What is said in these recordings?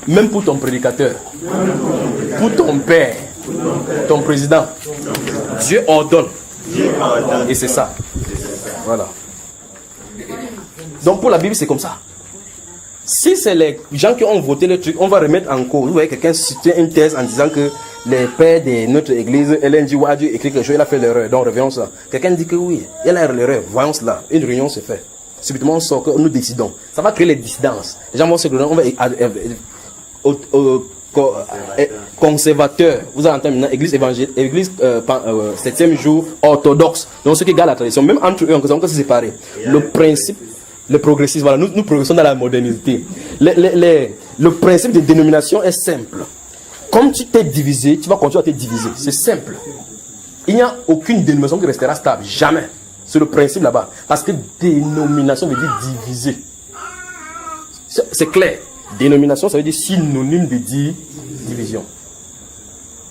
Même pour ton prédicateur, pour ton père, ton président, Dieu ordonne. Et c'est ça. Voilà. Donc pour la Bible, c'est comme ça. Si c'est les gens qui ont voté le truc, on va remettre en cause. Vous voyez quelqu'un citer une thèse en disant que les pères de notre église, Ellen G. Wadu écrit quelque chose, il a fait l'erreur. Donc revenons ça. Quelqu'un dit que oui, il a l'erreur. Voyons cela. Une réunion se fait. Subitement on sort que nous décidons. Ça va créer les dissidences. Les gens vont se on va conservateur. Vous allez entendre maintenant église évangile, église 7e jour orthodoxe. Donc ceux qui gardent la tradition, même entre eux, on peut se séparer. Le principe, le progressisme, voilà, nous progressons dans la modernité. Le principe de dénomination est simple. Comme tu t'es divisé, tu vas continuer à te diviser. C'est simple. Il n'y a aucune dénomination qui restera stable. Jamais. C'est le principe là-bas. Parce que dénomination veut dire diviser. C'est clair. Dénomination, ça veut dire synonyme de division.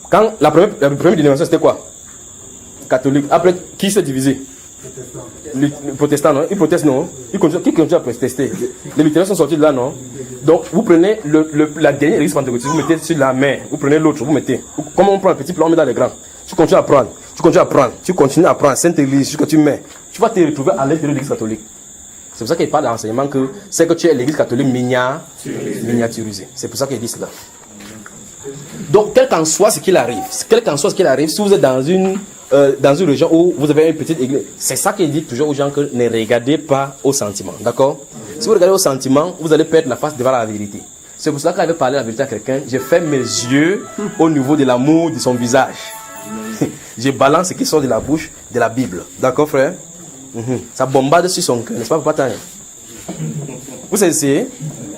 Quand la première dénomination, c'était quoi? Catholique. Après, qui s'est divisé? Les protestants, non? Ils protestent, non? Qui continue à protester? Les luthériens sont sortis de là, non? Donc, vous prenez la dernière église pentecôtiste, vous mettez sur la main. Vous prenez l'autre, vous mettez. Comment on prend un petit plan, on met dans les grands. Tu continues à prendre. Tu continues à prendre. Sainte église, tu mets. Tu vas te retrouver à l'intérieur de l'église catholique. C'est pour ça qu'il parle d'enseignement que c'est que tu es l'église catholique miniaturisée. C'est pour ça qu'il dit cela. Donc, quel qu'en soit ce qu'il arrive, si vous êtes dans une région où vous avez une petite église, c'est ça qu'il dit toujours aux gens que ne regardez pas aux sentiments. D'accord? Si vous regardez aux sentiments, vous allez perdre la face devant la vérité. C'est pour ça qu'il avait parlé la vérité à quelqu'un. Je ferme mes yeux au niveau de l'amour de son visage. Je balance ce qui sort de la bouche de la Bible. D'accord, frère? Ça bombarde sur son cœur, n'est-ce pas, papa? Vous savez,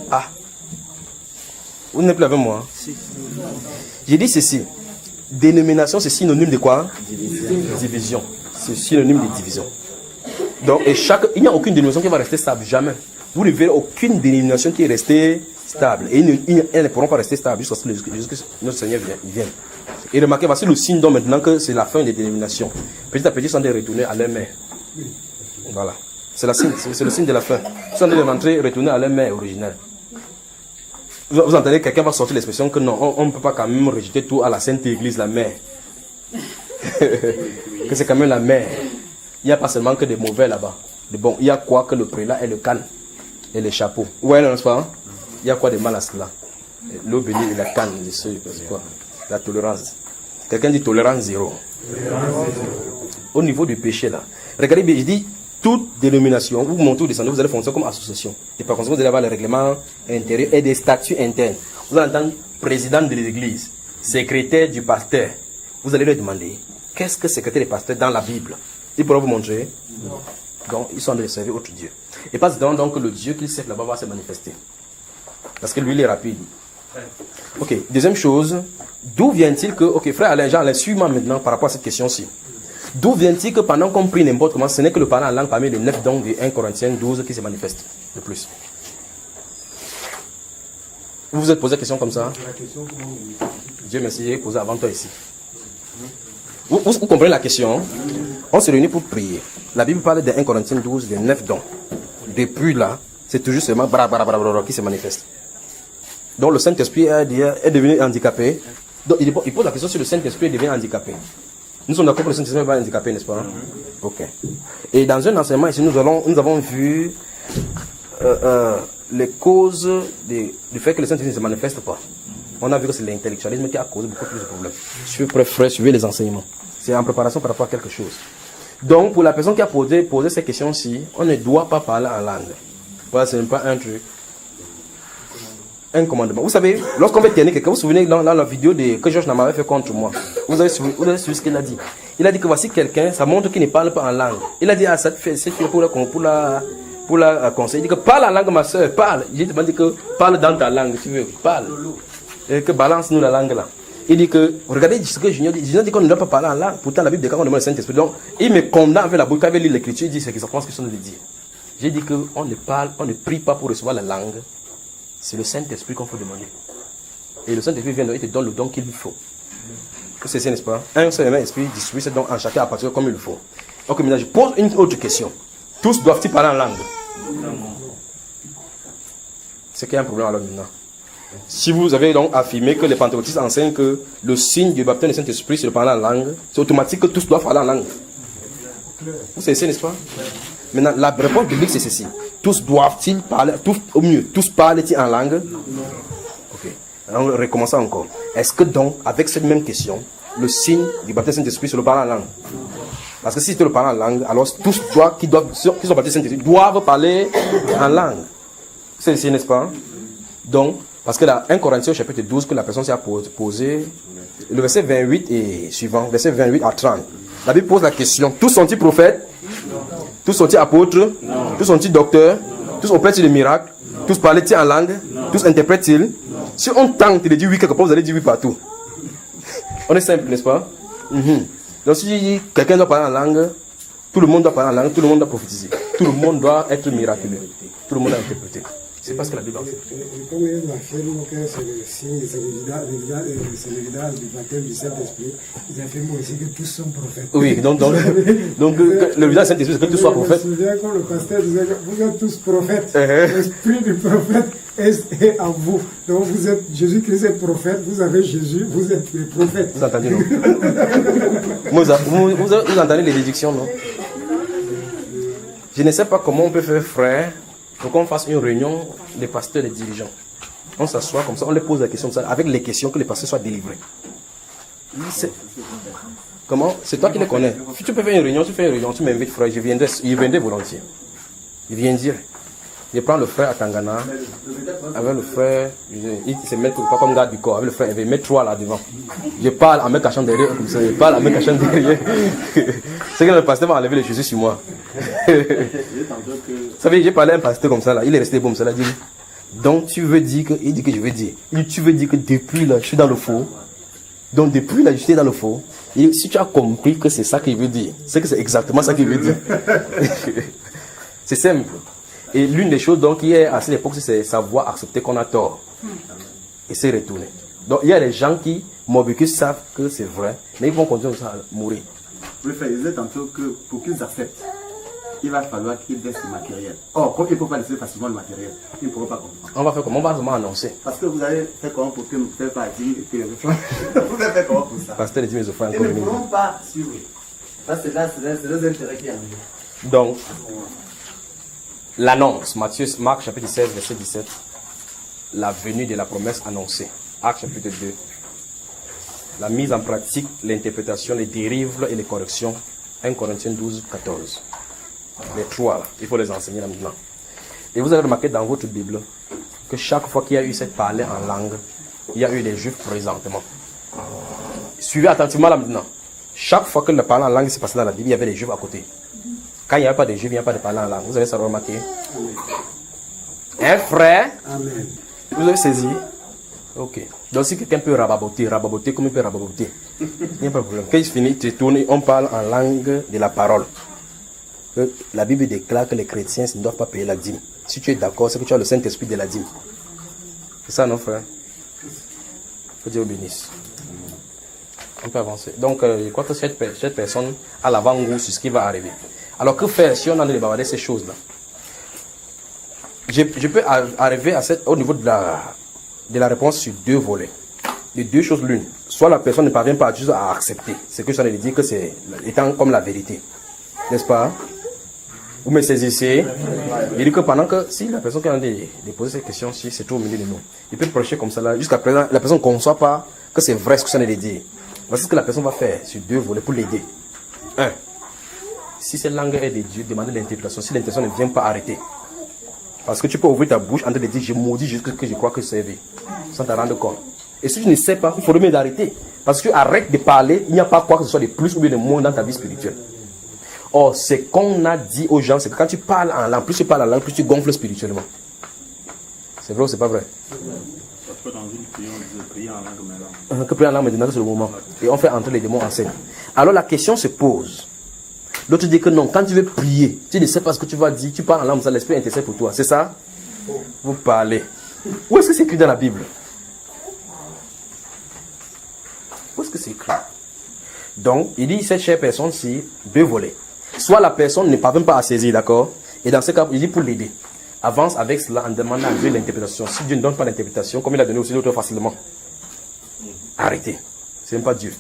ah, vous n'êtes plus avec moi. J'ai dit ceci. Dénomination, c'est synonyme de quoi? Division. C'est synonyme de division. Donc, il n'y a aucune dénomination qui va rester stable, jamais. Vous ne verrez aucune dénomination qui est restée stable. Et elles ne pourront pas rester stables jusqu'à ce que notre Seigneur vienne. Et remarquez, voici le signe donc maintenant que c'est la fin des dénominations. Petit à petit, ils sont en train de retourner à leur mère. Voilà. C'est le signe de la fin. Ils sont en train de rentrer, retourner à leur mère originelle. Vous entendez, quelqu'un va sortir l'expression que non, on ne peut pas quand même rejeter tout à la Sainte Église, la mère. Que c'est quand même la mère. Il n'y a pas seulement que des mauvais là-bas. De bon, il y a quoi que le prélat et le canne et les chapeaux. Ouais, n'est-ce pas? Il y a quoi de mal à cela? L'eau bénie et la canne, c'est quoi? La tolérance. Quelqu'un dit tolérance zéro. Au niveau du péché là. Regardez bien, je dis toute dénomination, vous montez ou descendez, vous allez fonctionner comme association. Et par conséquent, vous allez avoir les règlements intérieurs et des statuts internes. Vous allez entendre président de l'église, secrétaire du pasteur. Vous allez leur demander, qu'est-ce que secrétaire du pasteur dans la Bible? Il pourra vous montrer. Non. Donc, ils sont en train de servir autre Dieu. Et pas donc que le Dieu qu'ils servent là-bas va se manifester. Parce que lui, il est rapide. Ok, deuxième chose, d'où vient-il que, ok, frère Alain, Jean, suis-moi maintenant par rapport à cette question-ci. D'où vient-il que pendant qu'on prie n'importe comment, ce n'est que le parler en langue parmi les 9 dons de 1 Corinthiens 12 qui se manifeste le plus? Vous vous êtes posé la question comme ça? Dieu merci, j'ai posé avant toi ici. Vous comprenez la question? On se réunit pour prier. La Bible parle de 1 Corinthiens 12, de 9 dons. Depuis là, c'est toujours seulement qui se manifeste. Donc le Saint-Esprit est devenu handicapé. Donc il pose la question si le Saint-Esprit devient handicapé. Nous sommes d'accord que le Saint-Esprit va handicapé, n'est-ce pas? Ok. Et dans un enseignement ici, nous avons vu les causes du fait que le Saint-Esprit ne se manifeste pas. On a vu que c'est l'intellectualisme qui a causé beaucoup plus de problèmes. Suivez les enseignements. C'est en préparation par rapport à quelque chose. Donc, pour la personne qui a posé ces questions-ci, on ne doit pas parler en langue. Voilà, ce n'est pas un truc. Un commandement. Vous savez, lorsqu'on veut tenir quelqu'un, vous vous souvenez dans la vidéo que Georges Nama avait fait contre moi. Vous avez suivi ce qu'il a dit. Il a dit que voici quelqu'un, ça montre qu'il ne parle pas en langue. Il a dit à cette fille pour la conseiller, il dit que parle en langue, ma soeur, parle. J'ai demandé que parle dans ta langue, tu veux, parle. Et que balance-nous la langue là. Il dit que, regardez ce que Junior dit. Junior dit qu'on ne doit pas parler en langue. Pourtant, la Bible dit qu'on demande le Saint-Esprit. Donc, il me condamne avec la bouche. Quand il lit l'écriture, il dit ce que ça pense qu'ils sont de dire. J'ai dit qu'on ne prie pas pour recevoir la langue. C'est le Saint-Esprit qu'on faut demander. Et le Saint-Esprit vient, il te donne le don qu'il lui faut. C'est ça, n'est-ce pas? Un seul esprit distribue ce don en chacun à partir comme il le faut. Ok, maintenant, je pose une autre question. Tous doivent-ils parler en langue? C'est qu'il y a un problème alors maintenant. Si vous avez donc affirmé que les pentecôtistes enseignent que le signe du baptême du Saint-Esprit, c'est de parler en langue, c'est automatique que tous doivent parler en langue. Vous savez, n'est-ce pas? Maintenant, la réponse biblique, c'est ceci. Tous doivent-ils parler, au mieux, tous parlent-ils en langue? Ok. Alors, on recommence encore. Est-ce que donc, avec cette même question, le signe du baptême du Saint-Esprit, c'est le parler en langue? Parce que si tu le parles en langue, alors tous qui sont baptisés Saint-Esprit doivent parler en langue. C'est ici, n'est-ce pas? Donc, parce que là, 1 Corinthiens chapitre 12, que la personne s'est posée, le verset 28 et suivant, verset 28 à 30. La Bible pose la question, tous sont-ils prophètes? Tous sont-ils apôtres? Tous sont-ils docteurs? Tous opèrent-ils des miracles? Tous parlent-ils en langue? Tous interprètent-ils? Si on tente de dire oui quelque part, vous allez dire oui partout. On est simple, n'est-ce pas? Donc si quelqu'un doit parler en langue, tout le monde doit parler en langue, tout le monde doit prophétiser. Tout le monde doit être miraculeux. Tout le monde doit interpréter. C'est pas ce que la Bible a fait. Comme il affirme que c'est le signe, c'est l'évidence du baptême du Saint-Esprit, ils affirment aussi que tous sont prophètes. Oui, donc le visage du Saint-Esprit, c'est que tous soient prophètes. Je me souviens quand le pasteur disait que vous êtes tous prophètes. L'esprit du prophète est en vous. Donc vous êtes, Jésus-Christ est prophète, vous avez Jésus, vous êtes les prophètes. Vous entendez, non? vous entendez les déductions, non? Je ne sais pas comment on peut faire, frère, pour qu'on fasse une réunion des pasteurs et des dirigeants. On s'assoit comme ça, on les pose la question comme ça, avec les questions que les pasteurs soient délivrés. Comment? C'est toi qui les connais. Si tu peux faire une réunion, tu m'invites, frère, je viendrai volontiers. Il vient dire. Je prends le frère à Tangana, avec le frère, il se met pas comme garde du corps, avec le frère, il va mettre 3 là devant. Je parle en me cachant derrière, comme ça, je parle en me cachant derrière. C'est que le pasteur va enlever les Jésus sur moi. Vous savez, j'ai parlé à un pasteur comme ça, là, il est resté comme ça, là, il dit, donc tu veux dire que, il dit que je veux dire, il dit, tu veux dire que depuis là, je suis dans le faux. Donc depuis là, je suis dans le faux. Il dit, si tu as compris que c'est ça qu'il veut dire, c'est que c'est exactement ça qu'il veut dire. C'est simple. Et l'une des choses donc qui est à cette époque, c'est savoir accepter qu'on a tort et se retourner. Donc il y a des gens qui, Morbicus, savent que c'est vrai, mais ils vont continuer à mourir. Vous le faites, ils disent tantôt que pour qu'ils acceptent, il va falloir qu'ils laissent le matériel. Or, comme ils ne peuvent pas laisser facilement le matériel, ils ne pourront pas comprendre. On va faire comment? On va vraiment annoncer. Parce que vous avez fait comment pour que nous ne faisions pas dire et puis les offrandes. Vous avez fait comment pour ça? Pasteur les 10 offrandes. Ils ne pourront pas suivre. Parce que là, c'est leurs intérêts qui arrivent. Donc, l'annonce, Marc chapitre 16, verset 17, la venue de la promesse annoncée. Actes chapitre 2, la mise en pratique, l'interprétation, les dérives et les corrections. 1 Corinthiens 12, 14. Les 3, là, il faut les enseigner là maintenant. Et vous avez remarqué dans votre Bible que chaque fois qu'il y a eu cette parler en langue, il y a eu des Juifs présentement. Suivez attentivement là maintenant. Chaque fois que le parler en langue s'est passé dans la Bible, il y avait des Juifs à côté. Quand il n'y avait pas de Juifs, il n'y a pas de parler en langue. Vous avez ça remarqué? Un frère? Amen. Vous avez saisi? Ok. Donc si quelqu'un peut rababoter comme il peut rababoter. Il n'y a pas de problème. Quand il finit, tu tournes, on parle en langue de la parole. La Bible déclare que les chrétiens ne doivent pas payer la dîme. Si tu es d'accord, c'est que tu as le Saint-Esprit de la dîme. C'est ça, non, frère? Que Dieu vous bénisse. On peut avancer. Donc, je crois que cette personne a l'avant-goût sur ce qui va arriver. Alors, que faire si on en est bavarder ces choses-là? Je peux arriver au niveau de la réponse sur 2 volets. Les 2 choses l'une. Soit la personne ne parvient pas juste à accepter ce que je viens de dire, que c'est étant comme la vérité. N'est-ce pas? Vous me saisissez? Il dit que pendant que, si la personne qui a déposé cette question, si c'est tout au milieu de nous, il peut prêcher comme ça là, jusqu'à présent, la personne ne conçoit pas que c'est vrai ce que je viens de dire. Voici ce que la personne va faire sur 2 volets pour l'aider. 1. Si cette langue est de Dieu, demandez l'interprétation. Si l'intention ne vient pas, arrêter. Parce que tu peux ouvrir ta bouche en train de dire, je maudis juste ce que je crois que c'est vrai, sans te rendre compte. Et si tu ne sais pas, il faut mieux d'arrêter. Parce que tu arrêtes de parler, il n'y a pas quoi que ce soit de plus ou bien de moins dans ta vie spirituelle. Or, ce qu'on a dit aux gens, c'est que quand tu parles en langue, plus tu parles en langue, plus tu gonfles spirituellement. C'est vrai ou c'est pas vrai? Dans une prière en langue maintenant. Que prier en langue maintenant, c'est le moment. Et on fait entrer les démons en scène. Alors la question se pose. L'autre dit que non, quand tu veux prier, tu ne sais pas ce que tu vas dire, tu parles en langue, ça l'esprit intercède pour toi. C'est ça? Vous parlez. Où est-ce que c'est écrit dans la Bible? Où est-ce que c'est écrit? Donc, il dit cette chère personne-ci, 2 volets. Soit la personne ne parvient pas à saisir, d'accord? Et dans ce cas, il dit pour l'aider. avance avec cela en demandant à Dieu l'interprétation. Si Dieu ne donne pas l'interprétation, comme il a donné aussi l'autre facilement, arrêtez. C'est même pas Dieu.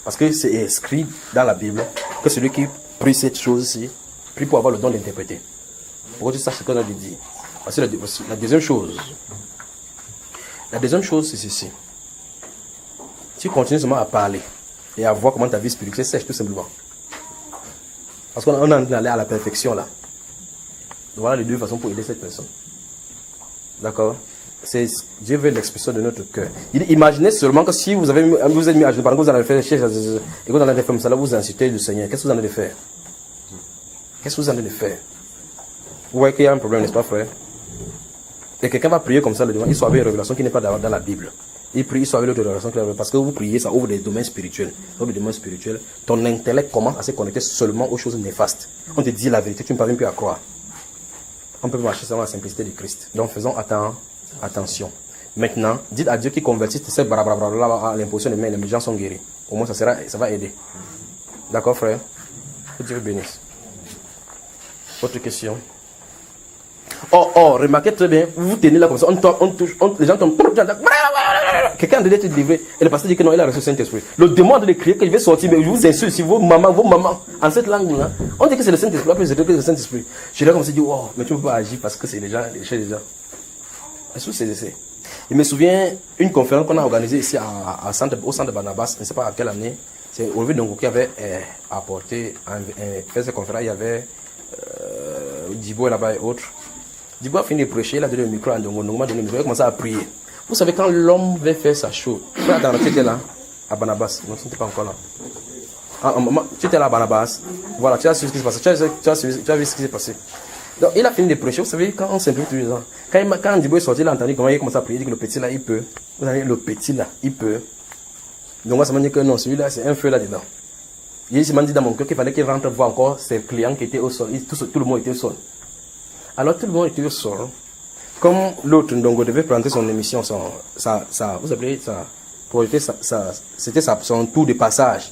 Parce que c'est écrit dans la Bible que celui qui prie cette chose-ci, prie pour avoir le don d'interpréter. Pour que tu saches ce qu'on a dit. Parce que la deuxième chose, c'est ceci. Tu continues seulement à parler et à voir comment ta vie spirituelle sèche tout simplement. Parce qu'on est allé à la perfection là. Voilà les deux façons pour aider cette personne. D'accord? Dieu veut l'expression de notre cœur. Imaginez seulement que si vous êtes mis à genoux, pendant que vous allez faire et que vous allez faire ça, là, vous incitez le Seigneur. Qu'est-ce que vous allez faire? Qu'est-ce que vous allez faire? Vous voyez qu'il y a un problème, n'est-ce pas, frère? Et quelqu'un va prier comme ça le dimanche, il soit avec une révélation qui n'est pas dans la Bible. Il prie, il soit avec l'autre révélation qui est parce que vous priez, ça ouvre des domaines spirituels. Ouvre des domaines spirituels. Ton intellect commence à se connecter seulement aux choses néfastes. On te dit la vérité, tu ne parviens plus à croire. On peut marcher selon la simplicité de Christ. Donc faisons attention. Maintenant, dites à Dieu qui convertit ces blablabla à l'imposition des mains, les gens sont guéris. Au moins ça va aider. D'accord, frère? Que Dieu vous bénisse. Autre question? Remarquez très bien, vous vous tenez là comme ça, on touche, les gens tombent. Quelqu'un devait être livré. Et le pasteur dit que non, il a reçu le Saint-Esprit. Le démon de crier qu'il veut sortir, mais je vous insulte, si vos mamans, en cette langue-là, on dit que c'est le Saint-Esprit, après c'est le Saint-Esprit. Je l'ai comme ça, dit, oh, mais tu ne peux pas agir parce que c'est les gens, chez les gens. Est-ce que c'est? Je me souviens une conférence qu'on a organisée ici au centre de Barnabas, je ne sais pas à quelle année. C'est Olivier Dongo qui avait apporté, fait cette conférence, il y avait Djibo là-bas et autres. Djibo a fini de prêcher, il a donné le micro à Dongo, Dongo m'a donné le micro, il a commencé à prier. Vous savez, quand l'homme veut faire sa chose, tu étais là, à Barnabas, non, tu n'étais pas encore là. Tu étais là à Barnabas, voilà, tu as su ce qui s'est passé, tu as vu ce qui s'est passé. Donc, il a fini de prêcher, vous savez, quand on s'implique tous les ans, quand Djibo est sorti, il a entendu comment il commence à prier, il dit que le petit là, il peut. Vous savez, le petit là, il peut. Donc, moi, ça m'a dit que non, celui-là, c'est un feu là-dedans. Il m'a dit dans mon cœur qu'il fallait qu'il rentre voir encore ses clients qui étaient au sol. Tout le monde était au sol. Alors, tout le monde était au sol. Comme l'autre Ndongo devait présenter son émission, vous appelez ça, c'était son tour de passage.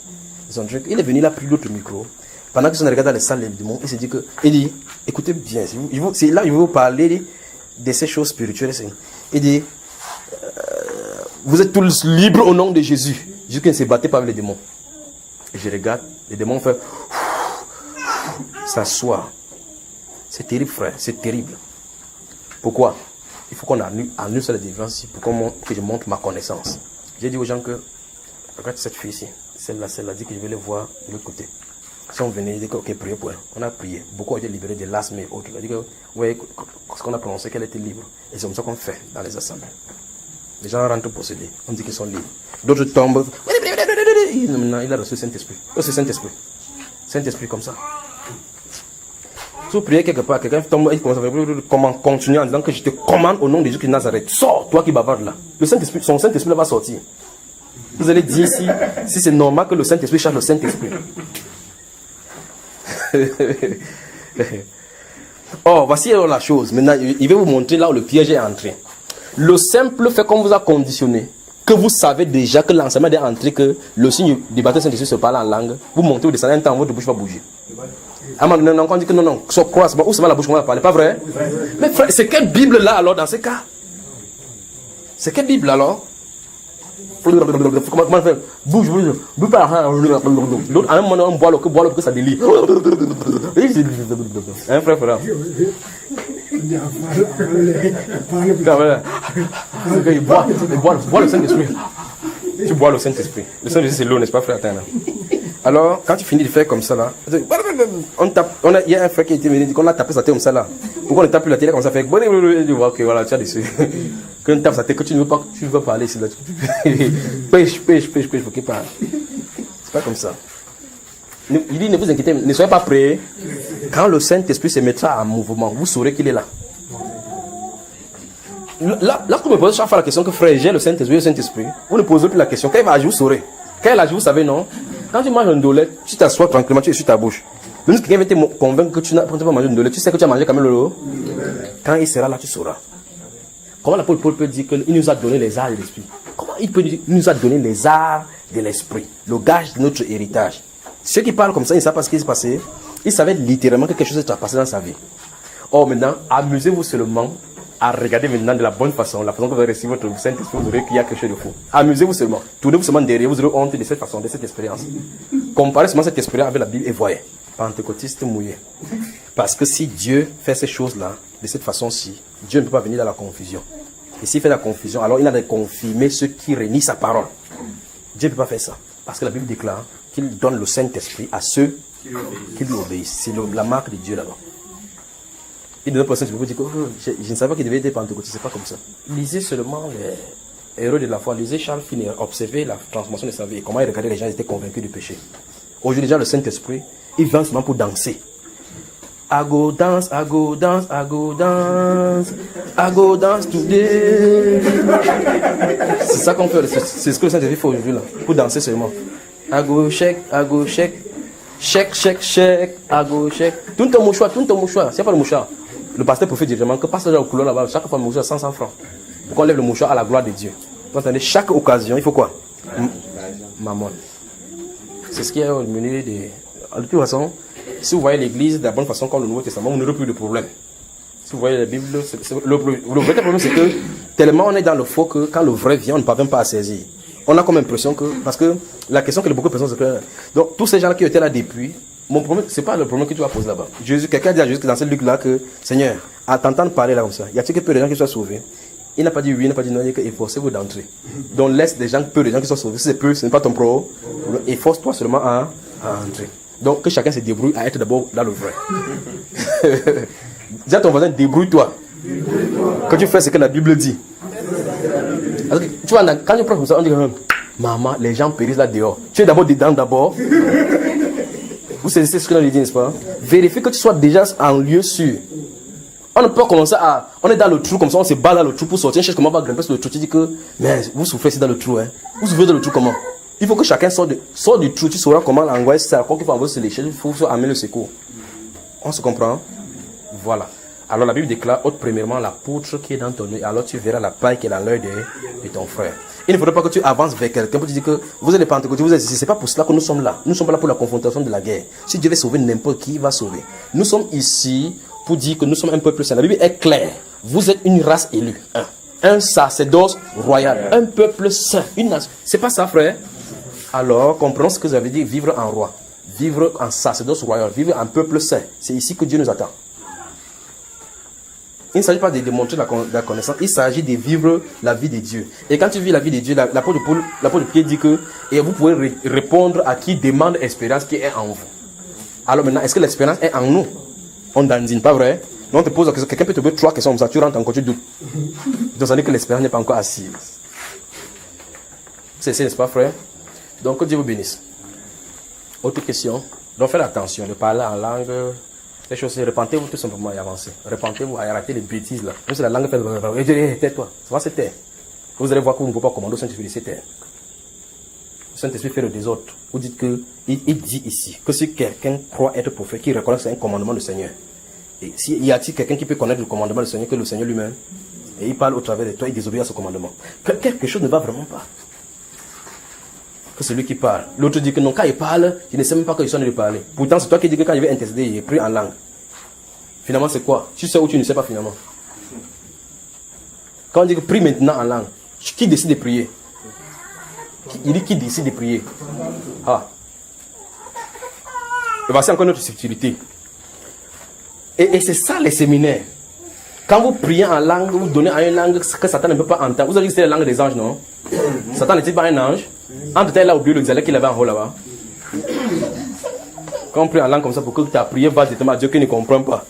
Son truc. Il est venu là, pris l'autre micro. Pendant qu'ils sont regardés dans les salles du monde, il s'est dit que, il dit, écoutez bien, c'est là, il veut vous parler de ces choses spirituelles. Il dit, vous êtes tous libres au nom de Jésus. Jésus qui ne se battait pas avec les démons. Et je regarde, les démons font, s'asseoir. C'est terrible, frère, c'est terrible. Pourquoi? Il faut qu'on annule sur la délivrance pour que je montre ma connaissance. J'ai dit aux gens que, regarde cette fille ici, celle-là dit que je vais les voir de l'autre côté. Ils sont venus, ils disent que, ok, priez pour elle. On a prié. Beaucoup ont été libérés de l'asthme et autres. Il a dit que, vous voyez, ce qu'on a prononcé, qu'elle était libre. Et c'est comme ça qu'on fait dans les assemblées. Les gens rentrent possédés. On dit qu'ils sont libres. D'autres tombent. Maintenant, il a reçu le Saint-Esprit. C'est le Saint-Esprit. Saint-Esprit comme ça. Si vous priez quelque part, quelqu'un tombe, il commence à faire continuer en disant que je te commande au nom de Jésus de Nazareth. Sors, toi qui bavardes là. Le Saint-Esprit, son Saint-Esprit va sortir. Vous allez dire si c'est normal que le Saint-Esprit cherche le Saint-Esprit. Voici la chose. Maintenant, il va vous montrer là où le piège est entré. Le simple fait qu'on vous a conditionné, que vous savez déjà que l'enseignement est entré, que le signe du baptême Saint-Esprit se parle en langue, vous montez, vous descendez un temps, votre bouche va bouger. À un moment donné, on dit que non, ça croit, où ça va la bouche, on va parler, pas vrai? Mais frère, c'est quelle Bible là alors dans ce cas? C'est quelle Bible alors? Comment faire? Bouge pas. L'autre, à un moment, on boit l'eau que ça délie. Hein, frère? Il boit le Saint-Esprit. Tu bois le Saint-Esprit. Le Saint-Esprit, c'est l'eau, n'est-ce pas, frère? Alors, quand tu finis de faire comme ça là, il y a un frère qui a été venu, qu'on a tapé sa tête comme ça là. Pourquoi on ne tape plus la tête comme ça fait? Tu vois que voilà, tu as dessus. Quand on tape sa tête, que tu ne veux pas parler ici là. Pêche, faut qu'il parle. C'est pas comme ça. Il dit, ne vous inquiétez, ne soyez pas prêts. Quand le Saint-Esprit se mettra en mouvement, vous saurez qu'il est là. Là, quand vous me posez chaque fois la question que frère, j'ai le Saint-Esprit, vous ne posez plus la question. Quand il va agir, vous saurez. Quand il agit, vous savez, non? Quand tu manges un dolet, tu t'assois tranquillement, tu es sur ta bouche. Même si quelqu'un veut te convaincre que tu n'as pas mangé un dolet, tu sais que tu as mangé quand même le lot. Quand il sera là, tu sauras. Comment l'apôtre Paul peut dire qu'il nous a donné les arts de l'esprit? Comment il peut dire qu'il nous a donné les arts de l'esprit? Le gage de notre héritage. Ceux qui parlent comme ça, ils ne savent pas ce qui s'est passé. Ils savaient littéralement que quelque chose s'est passé dans sa vie. Or maintenant, amusez-vous seulement à regarder maintenant de la bonne façon, la façon que vous avez reçu votre Saint-Esprit, vous aurez qu'il y a quelque chose de faux. Amusez-vous seulement. Tournez-vous seulement derrière, vous aurez honte de cette façon, de cette expérience. Comparez seulement cette expérience avec la Bible et voyez. Pentecôtiste mouillé. Parce que si Dieu fait ces choses-là, de cette façon-ci, Dieu ne peut pas venir dans la confusion. Et s'il fait la confusion, alors il a de confirmer ceux qui renient sa parole. Dieu ne peut pas faire ça. Parce que la Bible déclare qu'il donne le Saint-Esprit à ceux qui lui obéissent. C'est la marque de Dieu là-bas. Une autre personne, tu peux dire que je ne savais pas qu'il devait être pentecôtiste, c'est pas comme ça. Lisez seulement les héros de la foi, lisez Charles Finney, observez la transformation de sa vie et comment il regardait les gens, ils étaient convaincus du péché. Aujourd'hui, déjà, le Saint-Esprit, il vient seulement pour danser. I go dance, I go dance, I go dance, I go dance today. C'est ça qu'on fait, c'est ce que le Saint-Esprit fait aujourd'hui là, pour danser seulement. I go shake, shake, shake, shake, I go shake. Tourne ton mouchoir, c'est pas le mouchoir. Le pasteur profite directement que passe au couloir là-bas, chaque fois le mouchoir 100 francs. Pour qu'on lève le mouchoir à la gloire de Dieu. Vous entendez, chaque occasion, il faut quoi? Mammon. C'est ce qui est au milieu des. De toute façon, si vous voyez l'église de la bonne façon comme le Nouveau Testament, vous n'aurez plus de problème. Si vous voyez la Bible, le vrai problème c'est que tellement on est dans le faux que quand le vrai vient, on ne parvient pas à saisir. On a comme impression que, parce que la question que beaucoup de personnes se posent, donc tous ces gens qui étaient là depuis, mon problème, c'est pas le problème que tu vas poser là-bas. Jésus, quelqu'un a dit à Jésus dans ce Luc-là que, Seigneur, à t'entendre parler là comme ça, y a-t-il que peu de gens qui soient sauvés? Il n'a pas dit oui, il n'a pas dit non, il a dit efforcez-vous d'entrer. Donc laisse des gens, peu de gens qui sont sauvés. Si c'est peu, ce n'est pas ton problème. Efforce-toi seulement à entrer. Donc que chacun se débrouille à être d'abord dans le vrai. Dis à ton voisin, débrouille-toi. Quand tu fais ce que la Bible dit. Parce que, tu vois, quand tu prends comme ça, on dit maman, les gens périssent là dehors. Tu es d'abord dedans d'abord. Vous saisissez ce que l'on dit, n'est-ce pas? Vérifie que tu sois déjà en lieu sûr. On ne peut pas commencer à. On est dans le trou comme ça, on se bat dans le trou pour sortir. On cherche comment on va grimper sur le trou. Tu dis que, mais vous souffrez ici dans le trou, hein. Vous souffrez dans le trou comment? Il faut que chacun sorte du trou. Tu sauras comment l'envoyer. C'est à quoi qu'il faut envoyer sur l'échelle. Il faut amener le secours. On se comprend? Voilà. Alors la Bible déclare, ôte premièrement la poutre qui est dans ton œil. Alors tu verras la paille qui est dans l'œil de ton frère. Il ne faudrait pas que tu avances vers quelqu'un pour te dire que vous êtes les pentecôtistes, vous êtes ici. C'est pas pour cela que nous sommes là. Nous ne sommes pas là pour la confrontation de la guerre. Si Dieu veut sauver n'importe qui, il va sauver. Nous sommes ici pour dire que nous sommes un peuple saint. La Bible est claire. Vous êtes une race élue. Un sacerdoce royal. Un peuple saint. Une nation. C'est pas ça, frère. Alors, comprenons ce que vous avez dit, vivre en roi. Vivre en sacerdoce royal. Vivre en peuple saint. C'est ici que Dieu nous attend. Il ne s'agit pas de démontrer la connaissance, il s'agit de vivre la vie de Dieu. Et quand tu vis la vie de Dieu, l'apôtre Pierre dit que et vous pouvez répondre à qui demande l'expérience qui est en vous. Alors maintenant, est-ce que l'expérience est en nous? On dandine, pas vrai? Non, on te pose la question, quelqu'un peut te poser 3 questions comme ça, tu rentres encore, tu doutes. Donc ça veut dire que l'expérience n'est pas encore assise. C'est n'est-ce pas, frère? Donc que Dieu vous bénisse. Autre question? Donc faites attention de parler en langue. Les choses, repentez-vous tout simplement et avancez. Repentez-vous et arrêtez les bêtises là. Même si la langue fait tais-toi. Ça va se taire. Vous allez voir que vous ne pouvez pas commander au Saint-Esprit de se taire. Le Saint-Esprit fait le désordre. Vous dites que, il dit ici, que si quelqu'un croit être prophète, qui reconnaît que c'est un commandement du Seigneur. Et s'il y a-t-il quelqu'un qui peut connaître le commandement du Seigneur que le Seigneur lui-même, et il parle au travers de toi, il désobéit à ce commandement. Quelque chose ne va vraiment pas. Que celui qui parle. L'autre dit que non, quand il parle, il ne sait même pas qu'il est en train de parler. Pourtant, c'est toi qui dis que quand il veut intercéder, il est pris en langue. Finalement, c'est quoi? Tu sais ou tu ne sais pas finalement? Quand on dit que prie maintenant en langue, qui décide de prier? Il dit qui décide de prier? Ah. Et voici encore notre subtilité. Et c'est ça les séminaires. Quand vous priez en langue, vous donnez à une langue que Satan ne peut pas entendre. Vous avez dit que c'est la langue des anges, non? Satan n'était pas un ange. En tout cas, il a oublié le dialecte qu'il avait en haut là-bas. Quand on prie en langue comme ça, pour que ta prière va directement à Dieu qui ne comprend pas.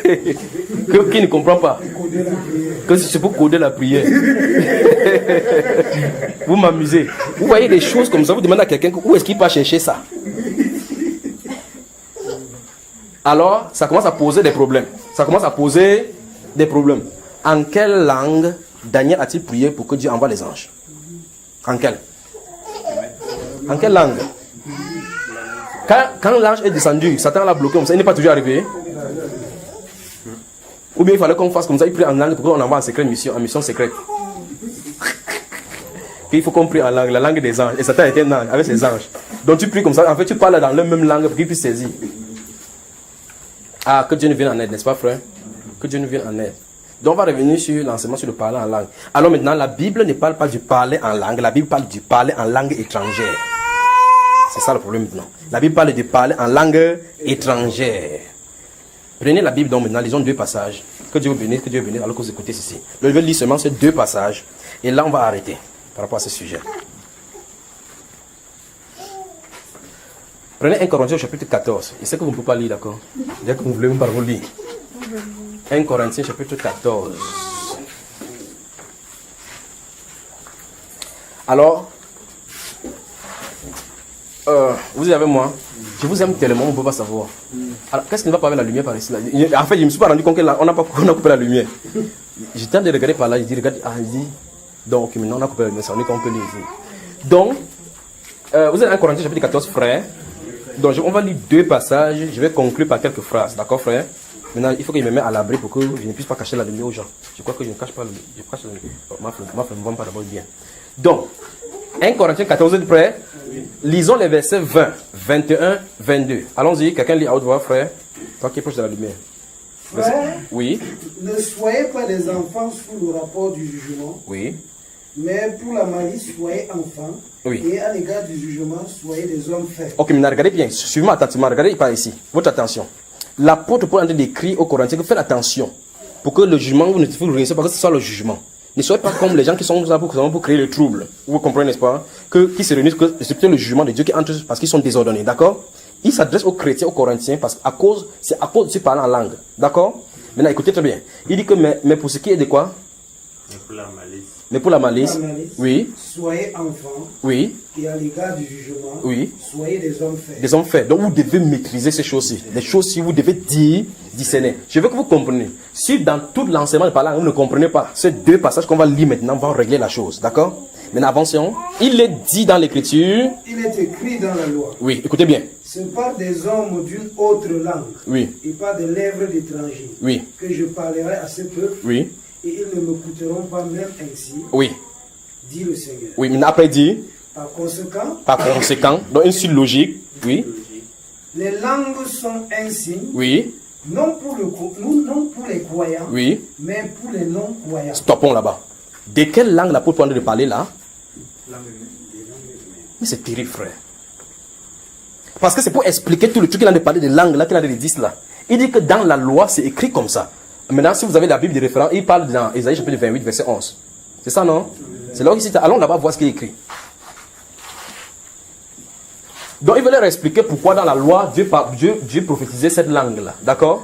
Qui ne comprend pas. Que c'est pour coder la prière. Vous m'amusez. Vous voyez des choses comme ça, vous demandez à quelqu'un où est-ce qu'il va chercher ça. Alors, ça commence à poser des problèmes. En quelle langue Daniel a-t-il prié pour que Dieu envoie les anges? En quelle langue? Quand l'ange est descendu, Satan l'a bloqué comme ça, il n'est pas toujours arrivé. Ou bien il fallait qu'on fasse comme ça, il prie en langue pour qu'on envoie en secret en mission secrète. Puis il faut qu'on prie en langue, la langue des anges. Et Satan était un ange avec ses anges. Donc tu pries comme ça, en fait tu parles dans la même langue pour qu'il puisse saisir. Ah, que Dieu nous vienne en aide, n'est-ce pas, frère? Que Dieu nous vienne en aide. Donc on va revenir sur l'enseignement sur le parler en langue. Alors maintenant, la Bible ne parle pas du parler en langue, la Bible parle du parler en langue étrangère. C'est ça le problème maintenant. La Bible parle de parler en langue étrangère. Prenez la Bible donc maintenant, lisons 2 passages. Que Dieu vous bénisse, alors que vous écoutez ceci. Je vais lire seulement ces 2 passages. Et là, on va arrêter par rapport à ce sujet. Prenez 1 Corinthiens chapitre 14. Je sais que vous ne pouvez pas lire, d'accord? Dès que vous voulez, vous pouvez pas lire. 1 Corinthiens chapitre 14. Alors, vous êtes avec moi? Je vous aime tellement, on ne peut pas savoir. Alors, qu'est-ce qui ne va pas avec la lumière par ici là? En fait, je ne me suis pas rendu compte qu'on a coupé la lumière. J'étais en train de regarder par là, je dis, regarde, il dit, donc maintenant on a coupé la lumière, ça veut dire qu'on peut lire ici. Donc, vous êtes en Corinthiens chapitre 14, frère. Donc, on va lire 2 passages, je vais conclure par quelques phrases, d'accord, frère? Maintenant, il faut que je me mette à l'abri pour que je ne puisse pas cacher la lumière aux gens. Je crois que je ne cache pas la lumière. Ma femme ne va pas d'abord bien. Donc, 1 Corinthiens 14, vous êtes prêts? Lisons les versets 20, 21, 22. Allons-y, quelqu'un lit à haute voix, frère. Toi qui es proche de la lumière. Frère, oui. ne soyez pas des enfants sous le rapport du jugement. Oui. Mais pour la malice, soyez enfants. Oui. Et à l'égard du jugement, soyez des hommes faits. Ok, maintenant regardez bien. Suivez-moi attentivement. Regardez par ici. Votre attention. L'apôtre Paul est en train d'écrire aux Corinthiens que faites attention. Pour que le jugement, vous ne vous réussissez pas que ce soit le jugement. Ne soyez pas comme les gens qui sont là pour créer le trouble. Vous comprenez, n'est-ce pas? Qui se réunissent, que c'est plutôt le jugement de Dieu qui entre parce qu'ils sont désordonnés. D'accord? Il s'adresse aux chrétiens, aux Corinthiens, parce qu'à cause, c'est à cause de ce parler en langue. D'accord? Maintenant, écoutez très bien. Il dit que, mais pour ce qui est de quoi? Mais pour la malice. Mais pour la malice, oui. Soyez enfants. Oui. Et à l'égard du jugement, Oui. soyez des hommes faits. Des hommes faits. Donc vous devez maîtriser ces choses-ci. Les choses-ci, vous devez discerner. Je veux que vous compreniez. Si dans tout l'enseignement de parler, vous ne comprenez pas ces 2 passages qu'on va lire maintenant, vont régler la chose. D'accord? Maintenant, avançons. Il est dit dans l'Écriture. Il est écrit dans la loi. Oui, écoutez bien. C'est par des hommes d'une autre langue. Oui. Et par des lèvres d'étrangers. Oui. Que je parlerai à ce peuple. Oui. Et ils ne m'écouteront pas même ainsi. Oui. Dit le Seigneur. Oui, maintenant après dit. Par conséquent. Par conséquent. Donc une suite logique. Oui. Les langues sont un signe. Oui. Non pour les croyants. Oui. Mais pour les non-croyants. Stoppons là-bas. De quelle langue l'apôtre Paul est en train de parler là? Mais c'est terrible, frère. Parce que c'est pour expliquer tout le truc qu'il a de parler de langue là, qu'il a de dire là. Il dit que dans la loi, c'est écrit comme ça. Maintenant, si vous avez la Bible de référence, il parle dans Ésaïe chapitre 28, verset 11. C'est ça, non? C'est là où il cite. Allons là-bas voir ce qu'il est écrit. Donc, il veut leur expliquer pourquoi dans la loi, Dieu prophétisait cette langue-là. D'accord?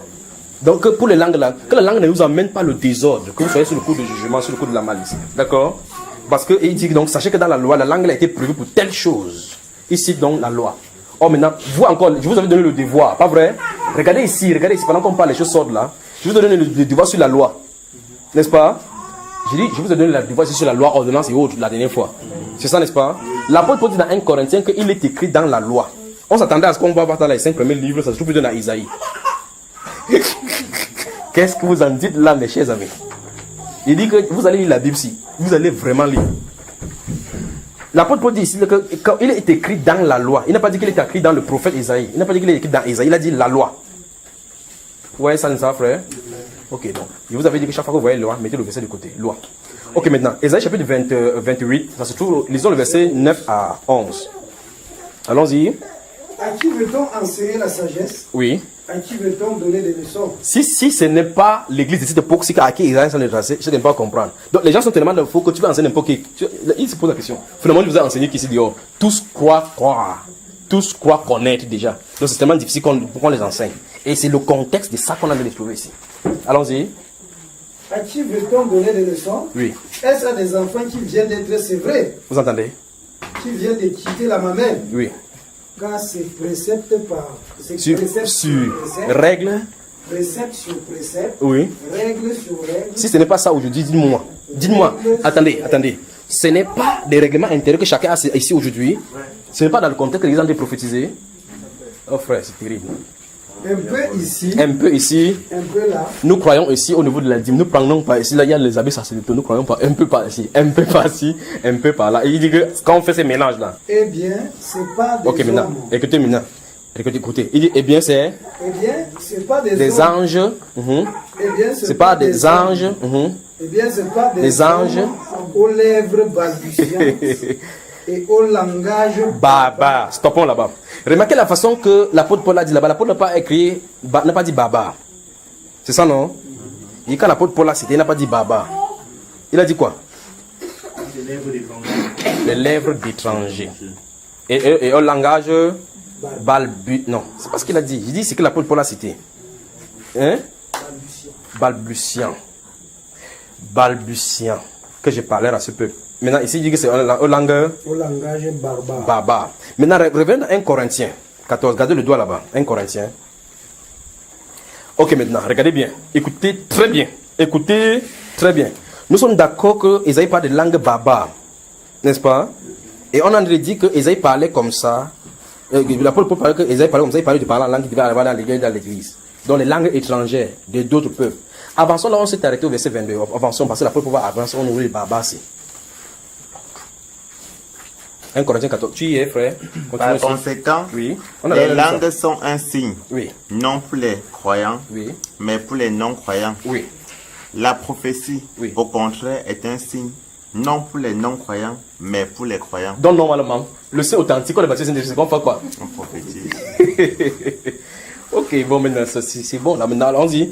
Donc, pour les langues-là, que la langue ne vous emmène pas le désordre, que vous soyez sur le coup de jugement, sur le coup de la malice. D'accord? Parce qu'il dit donc, sachez que dans la loi, la langue a été prévue pour telle chose. Ici, donc, la loi. Oh, maintenant, vous encore, je vous avais donné le devoir, pas vrai? Regardez ici, pendant qu'on parle, les choses sortent là. Je vous ai donné le devoir sur la loi. N'est-ce pas? Je vous ai donné le devoir sur la loi, ordonnance et autres, la dernière fois. C'est ça, n'est-ce pas? L'apôtre Paul dit dans 1 Corinthiens qu'il est écrit dans la loi. On s'attendait à ce qu'on va voir dans les 5 premiers livres, ça se trouve plutôt dans Isaïe. Qu'est-ce que vous en dites là, mes chers amis? Il dit que vous allez lire la Bible si. Vous allez vraiment lire. L'apôtre Paul dit ici qu'il est écrit dans la loi. Il n'a pas dit qu'il est écrit dans le prophète Isaïe. Il n'a pas dit qu'il est écrit dans Isaïe. Il a dit la loi. Vous voyez ça, frère? Ok, donc. Je vous avais dit que chaque fois que vous voyez loi, mettez le verset de côté. Loi. Ok, maintenant. Isaïe chapitre 28. Ça se trouve, lisons le verset 9 à 11. Allons-y. À qui veut-on enseigner la sagesse? Oui. À qui veut-on donner des leçons? Si ce n'est pas l'église de cette époque, c'est à qui Isaïe s'en est adressé, je ne peux pas comprendre. Donc les gens sont tellement faux que tu vas enseigner n'importe qui. Il se pose la question. Finalement, je vous ai enseigné qu'ici dehors, tous croient croire. Tous croient connaître déjà. Donc c'est tellement difficile qu'on les enseigne. Et c'est le contexte de ça qu'on a de trouver ici. Allons-y. À qui veut-on donner des leçons? Oui. Est-ce à des enfants qui viennent d'être sévrés? Vous entendez? Qui viennent de quitter la mamelle? Oui. Car c'est précepte par Sur règle. Précepte sur précepte. Oui. Règle sur règle. Si ce n'est pas ça aujourd'hui, dites-moi. Dites-moi. Attendez. Ce n'est pas des règlements intérieurs que chacun a ici aujourd'hui. Ce n'est pas dans le contexte que les gens ont prophétisé. Oh frère, c'est terrible. Un peu ici. Un peu ici. Un peu là. Nous croyons ici au niveau de la dîme. Nous prenons pas ici. Là, il y a les habits sacerdotaux. Nous croyons pas un peu par ici. Un peu par ici. Un peu par là. Et il dit que quand on fait ces mélanges là. Eh bien, c'est pas des ok, maintenant. hommes. Écoutez maintenant. Écoutez, il dit, eh bien, c'est Eh bien, c'est pas des hommes. anges. Eh bien, C'est pas des anges. Eh bien, c'est pas Des anges. hommes aux lèvres balbutiantes et au langage Baba. Stoppons là-bas. Remarquez la façon que l'apôtre Paul a dit là-bas. L'apôtre n'a pas écrit, n'a pas dit baba. C'est ça, non? Et quand l'apôtre Paul a cité, il n'a pas dit baba. Il a dit quoi? Les lèvres d'étrangers. Et au langage non, c'est pas ce qu'il a dit. Il dit ce que l'apôtre Paul a cité. Hein? Balbutiant. Que je parlerai à ce peuple. Maintenant, ici, il dit que c'est au langage barbare. baba. Maintenant, revenons à 1 Corinthiens 14. Gardez le doigt là-bas. 1 Corinthiens. Ok, maintenant, regardez bien. Écoutez très bien. Nous sommes d'accord que Esaïe parle de langue baba. N'est-ce pas? Et on a dit que Esaïe parlait comme ça. L'apôtre Paul parlait que Esaïe parlait comme ça. Il parlait de parler en langue qui devait arriver dans l'église. Dans les langues étrangères de d'autres peuples. Avançons là, on s'est arrêté au verset 22. Avançons parce que l'apôtre Paul va avancer. On ouvre les babas. 1 Corinthiens 14. Tu y es, frère? Par conséquent, oui. les langues sont un signe, oui. Non pour les croyants, oui. Mais pour les non-croyants. Oui. La prophétie, oui. Au contraire, est un signe, non pour les non-croyants, mais pour les croyants. Donc, normalement, le c'est authentique, on est baptisé, c'est qu'on fait quoi? On prophétise. Ok, bon, maintenant, c'est bon. Là, maintenant, allons-y.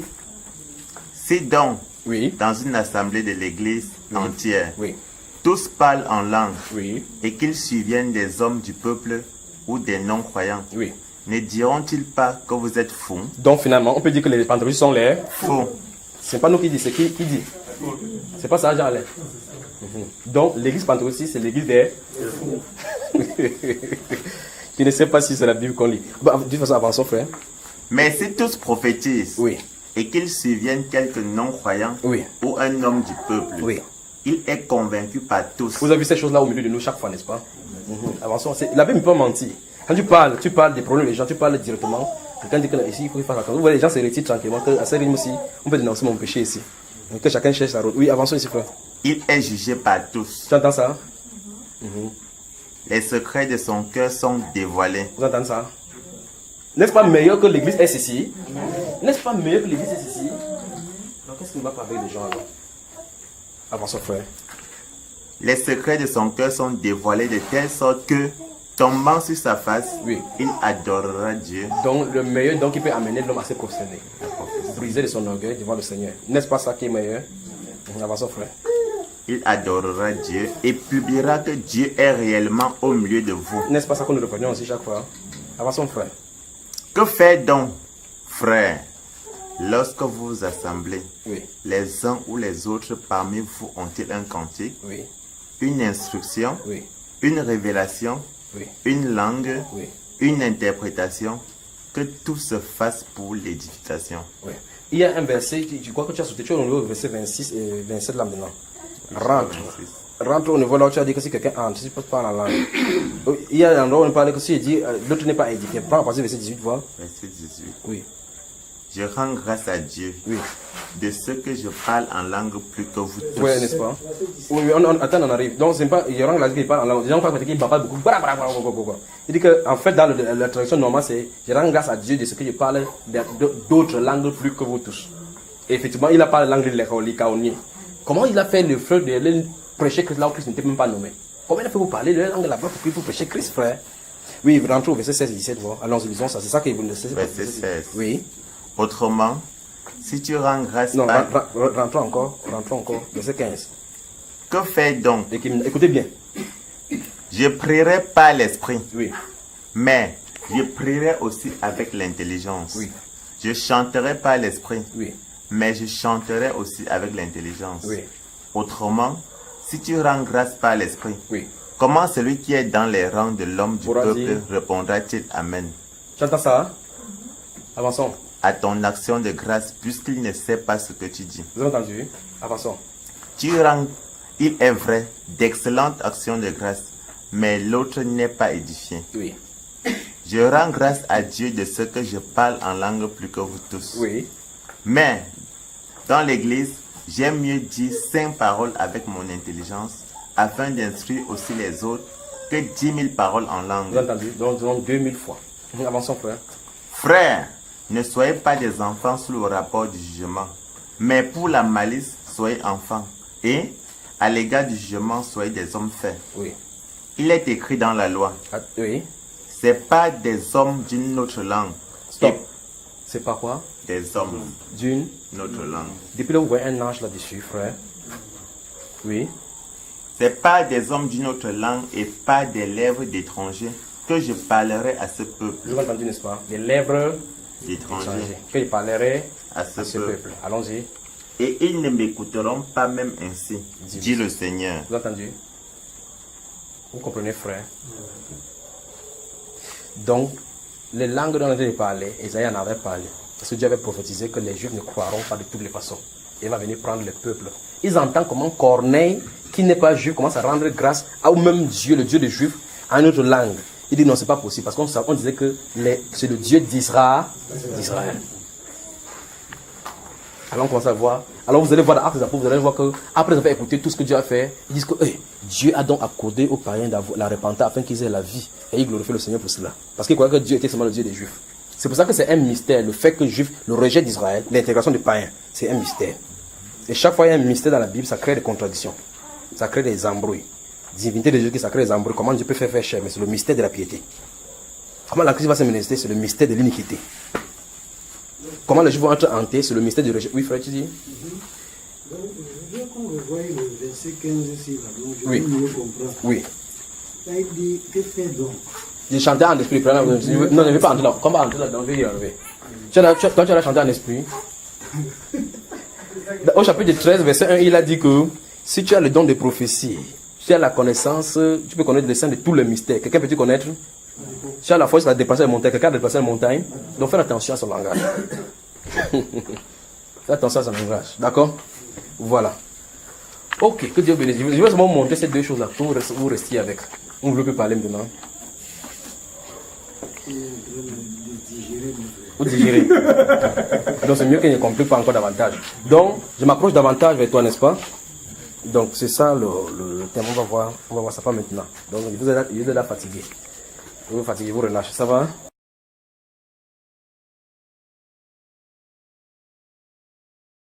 Si donc, oui. Dans une assemblée de l'église entière, oui. Tous parlent en langue, oui. Et qu'ils surviennent des hommes du peuple ou des non-croyants, oui. Ne diront-ils pas que vous êtes fous? Donc finalement, on peut dire que les pentecôtistes sont les faux. C'est pas nous qui dit, c'est qui dit? C'est pas ça, Jean-Alain. Donc l'église pentecôtiste, c'est l'église des fous. Je ne sais pas si c'est la Bible qu'on lit. Bah, de toute façon, avançons, frère. Mais si tous prophétisent, oui. Et qu'ils surviennent quelques non-croyants, oui. Ou un homme du peuple, oui. Il est convaincu par tous. Vous avez vu ces choses-là au milieu de nous chaque fois, n'est-ce pas? Avançons. La Bible ne peut pas mentir. Quand tu parles des problèmes des gens, tu parles directement. Quelqu'un dit que ici, il faut faire attention. Vous voyez, les gens se retirent tranquillement. À ce rythme aussi, on peut dénoncer mon péché ici. Donc, que chacun cherche sa route. Oui, avançons ici, frère. Il est jugé par tous. Tu entends ça? Les secrets de son cœur sont dévoilés. Vous entendez ça? N'est-ce pas meilleur que l'église est ceci? N'est-ce pas meilleur que l'église est ceci? Donc, qu'est-ce qui ne va pas avec les gens alors? Avançons, frère. Les secrets de son cœur sont dévoilés de telle sorte que, tombant sur sa face, oui. Il adorera Dieu. Donc, le meilleur donc, qui peut amener l'homme à se prosterner. Briser de son orgueil devant le Seigneur. N'est-ce pas ça qui est meilleur? Avançons, frère. Il adorera Dieu et publiera que Dieu est réellement au milieu de vous. N'est-ce pas ça que nous reprenons aussi chaque fois? Avançons, frère. Que fait donc, frère, lorsque vous vous assemblez, oui. Les uns ou les autres parmi vous ont-ils un cantique, oui. Une instruction, oui. Une révélation, oui. Une langue, oui. Une interprétation, que tout se fasse pour l'édification. Oui. Il y a un verset, je crois que tu as sauté, tu es au niveau verset 26 et 27 là maintenant. Rentre au niveau là où tu as dit que si quelqu'un entre, si tu peux parler en langue. Il y a un endroit où on parle que si il dit l'autre n'est pas édifié. Prends à partir du verset 18, vois. Verset 18. Oui. Je rends grâce à Dieu, oui. De ce que je parle en langue plus que vous tous. Oui, n'est-ce pas? Oui, attends, on arrive. Donc, c'est pas, il y aura grâce qu'il parle en langue. Les gens croient qu'il parle beaucoup. Il dit que, en fait, dans la traduction normale, c'est je rends grâce à Dieu de ce que je parle d'autres langues plus que vous tous. Et effectivement, il a parlé langue de l'Ikaoni. Comment il a fait le frère de prêcher Christ là où Christ n'était même pas nommé? Comment il a fait vous parler de la langue là-bas pour que vous prêchez Christ, frère? Oui, rentrons au verset 16 et 17, voir. Allons-y, lisons ça. C'est ça que vous ne savez pas. Verset 16. Oui. Autrement, si tu rends grâce non, rentrons encore, verset 15. Que fait donc? Écoutez bien. Je prierai par l'esprit. Oui. Mais je prierai aussi avec l'intelligence. Oui. Je chanterai par l'esprit. Oui. Mais je chanterai aussi avec l'intelligence. Oui. Autrement, si tu rends grâce par l'esprit, oui. Comment celui qui est dans les rangs de l'homme du peuple répondra-t-il Amen? Tu entends ça? Avançons. À ton action de grâce, puisqu'il ne sait pas ce que tu dis. Vous avez entendu? Avançons. Tu rends, il est vrai, d'excellentes actions de grâce, mais l'autre n'est pas édifié. Oui. Je rends grâce à Dieu de ce que je parle en langue plus que vous tous. Oui. Mais, dans l'église, j'aime mieux dire 5 paroles avec mon intelligence, afin d'instruire aussi les autres, que 10 000 paroles en langue. Vous avez entendu? Donc 2000 fois. Avançons, frère. Frères, ne soyez pas des enfants sous le rapport du jugement, mais pour la malice, soyez enfants. Et à l'égard du jugement, soyez des hommes faits. Oui. Il est écrit dans la loi. Ah, oui. C'est pas des hommes d'une autre langue. Stop. Et C'est pas quoi? des hommes D'une. d'une autre langue. Depuis là, vous voyez un ange là-dessus, frère. Oui. C'est pas des hommes d'une autre langue et pas des lèvres d'étrangers que je parlerai à ce peuple. Je vous ai entendu, n'est-ce pas? Des lèvres D'étrangers. étrangères. Que je parlerai À à ce ce peuple. peuple. Allons-y. Et ils ne m'écouteront pas même ainsi, dit le Seigneur. Vous avez entendu? Vous comprenez, frère? Donc, les langues dont on avait parlé, Isaïe en avait parlé. Parce que Dieu avait prophétisé que les Juifs ne croiront pas de toutes les façons. Il va venir prendre le peuple. Ils entendent comment Corneille, qui n'est pas juif, commence à rendre grâce au même Dieu, le Dieu des Juifs, en une autre langue. Il dit non, c'est pas possible. Parce qu'on disait que c'est le Dieu d'Israël. Alors on commence à voir. Alors vous allez voir dans Actes des Apôtres, vous allez voir que après avoir écouté tout ce que Dieu a fait, ils disent que Dieu a donc accordé aux païens la repentance afin qu'ils aient la vie. Et ils glorifient le Seigneur pour cela. Parce qu'ils croyaient que Dieu était seulement le Dieu des Juifs. C'est pour ça que c'est un mystère. Le fait que les Juifs, le rejet d'Israël, l'intégration des païens, c'est un mystère. Et chaque fois il y a un mystère dans la Bible, ça crée des contradictions. Ça crée des embrouilles. Divinité de Dieu qui ça crée des embrouilles. Comment Dieu peut faire cher? Mais c'est le mystère de la piété. Comment la crise va se manifester? C'est le mystère de l'iniquité. Comment les Juifs vont être hantés? C'est le mystère du rejet. Oui, frère, tu dis? Donc, je veux qu'on revoie le verset 15 ici, là, donc je Oui. vais mieux comprendre. Oui. Là, il dit, que fait donc? J'ai chanté en esprit. Non, ne vais pas entrer là. Comment entrer là-dedans? Je vais y arriver. Toi, tu as chanté en esprit. Au chapitre 13, verset 1, il a dit que si tu as le don de prophétie, tu as la connaissance, tu peux connaître le sein de tous les mystères. Quelqu'un peut-tu connaître? Tu as la force à déplacer les montagnes. Quelqu'un a déplacé les montagnes. Donc fais attention à son langage. Fais attention à son langage. D'accord? Voilà. Ok, que Dieu bénisse. Je vais seulement montrer ces deux choses-là pour vous restiez avec. On ne veut plus parler maintenant. Vous digérez. Donc c'est mieux qu'il ne complique pas encore davantage. Donc je m'approche davantage vers toi, n'est-ce pas? Donc c'est ça le thème. On va voir ça pas maintenant. Donc il vous est là fatigué. Vous fatiguez, vous relâchez. Ça va?